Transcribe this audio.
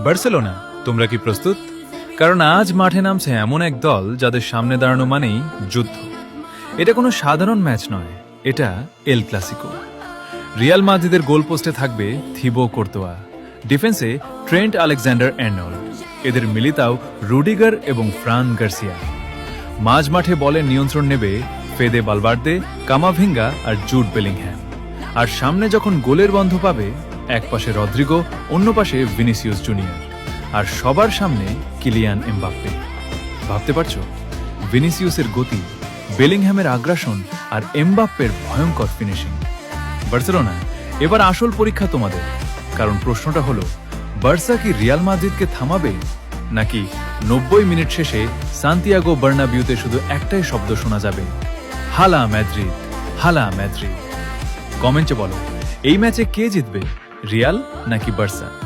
Barcelona, তোমরা কি প্রস্তুত? কারণ আজ মাঠে নামছে এমন এক দল যাদের সামনে দাঁড়ানো মানেই যুদ্ধ। এটা কোনো সাধারণ ম্যাচ নয়, এটা এল ক্লাসিকো। রিয়াল মাদ্রিদের গোলপোস্টে থাকবে থিবো কোর্তোয়া, ডিফেন্সে ট্রেন্ট আলেকজান্ডার-আর্নল্ড, এদের মিলিতাও রুডিগার এবং ফ্রান গার্সিয়া। মাঝ মাঠে বলের নিয়ন্ত্রণ নেবে ফেদে বালভার্দে, কামাভিঙ্গা আর জুড বেলিংহ্যাম। আর সামনে যখন গোলের বন্ধ পাবে, এক পাশে রদ্রিগো, অন্য পাশে ভিনিসিয়াস জুনিয়র, আর সবার সামনে কিলিয়ান এমবাপ্পে। ভাবতে পারছো? ভিনিসিয়াসের গতি, বেলিংহ্যামের আগ্রাসন আর এমবাপ্পের ভয়ঙ্কর ফিনিশিং। বার্সেলোনা, এবার আসল পরীক্ষা তোমাদের। কারণ প্রশ্নটা হলো, বার্সা কি রিয়াল মাদ্রিদকে থামাবে, নাকি 90 মিনিট শেষে সান্তিয়াগো বার্নাবিউতে শুধু একটাই শব্দ শোনা যাবে, হালা ম্যাদ্রিদ, হালা ম্যাদ্রিদ। কমেন্টে বলো, এই ম্যাচে কে জিতবে, রিয়াল নাকি বার্সা?